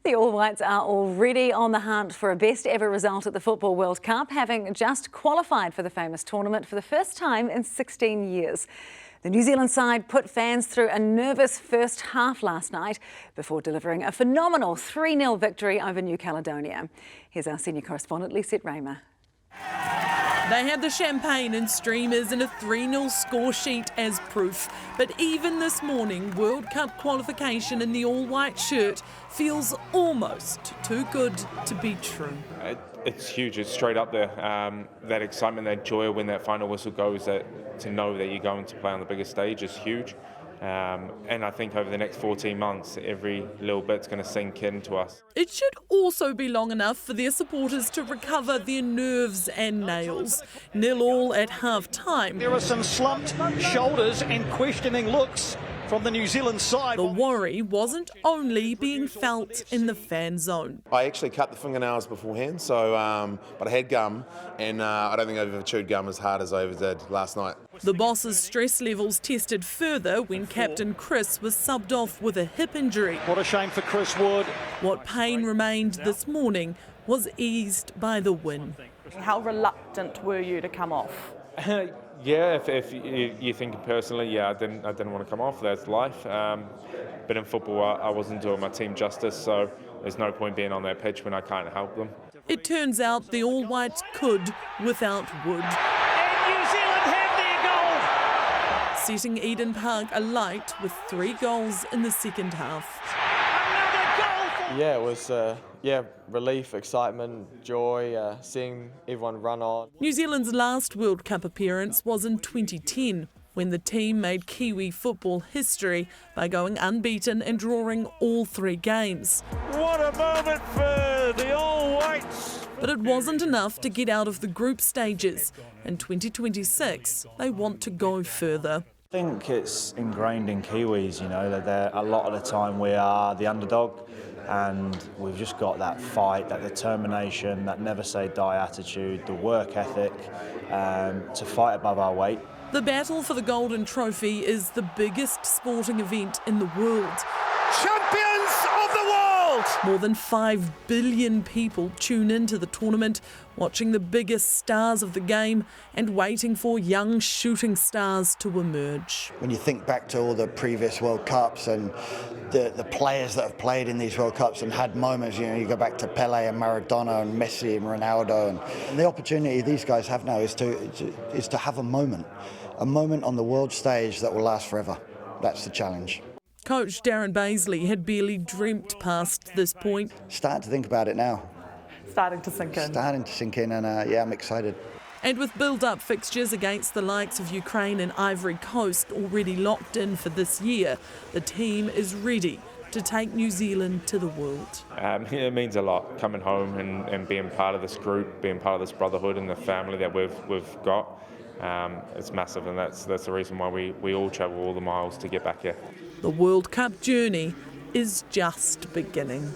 The All Whites are already on the hunt for a best ever result at the FIFA World Cup, having just qualified for the famous tournament for the first time in 16 years. The New Zealand side put fans through a nervous first half last night before delivering a phenomenal 3-0 victory over New Caledonia. Here's our senior correspondent, Lisette Raymer. They had the champagne and streamers and a 3-0 score sheet as proof. But even this morning, World Cup qualification in the all-white shirt feels almost too good to be true. It's huge. It's straight up there. That excitement, that joy when that final whistle goes, that to know that you're going to play on the biggest stage is huge. And I think over the next 14 months, every little bit's going to sink into us. It should also be long enough for their supporters to recover their nerves and nails. 0-0 at half-time. There are some slumped shoulders and questioning looks from the New Zealand side. The worry wasn't only being felt in the fan zone. I actually cut the fingernails beforehand, but I had gum, and I don't think I've ever chewed gum as hard as I ever did last night. The boss's stress levels tested further when Captain Chris was subbed off with a hip injury. What a shame for Chris Wood. What pain remained this morning was eased by the win. How reluctant were you to come off? Yeah, if you're thinking personally, yeah, I didn't want to come off. That's life. But in football, I wasn't doing my team justice, so there's no point being on that pitch when I can't help them. It turns out the All Whites could without Wood. And New Zealand have their goal! Setting Eden Park alight with 3 goals in the second half. Another goal! Yeah, it was relief, excitement, joy, seeing everyone run on. New Zealand's last World Cup appearance was in 2010, when the team made Kiwi football history by going unbeaten and drawing all 3 games. What a moment for the All Whites! But it wasn't enough to get out of the group stages. In 2026, they want to go further. I think it's ingrained in Kiwis, you know, that a lot of the time we are the underdog, and we've just got that fight, that determination, that never say die attitude, the work ethic to fight above our weight. The battle for the Golden Trophy is the biggest sporting event in the world. Champions of the world! More than 5 billion people tune into the tournament, watching the biggest stars of the game and waiting for young shooting stars to emerge. When you think back to all the previous World Cups and the players that have played in these World Cups and had moments, you know, you go back to Pele and Maradona and Messi and Ronaldo, and the opportunity these guys have now is to have a moment on the world stage that will last forever. That's the challenge. Coach Darren Baisley had barely dreamt past this point. Starting to think about it now. Starting to sink in. Starting to sink in, and yeah, I'm excited. And with build-up fixtures against the likes of Ukraine and Ivory Coast already locked in for this year, the team is ready to take New Zealand to the world. It means a lot coming home and being part of this group, being part of this brotherhood and the family that we've got. It's massive, and that's the reason why we all travel all the miles to get back here. The World Cup journey is just beginning.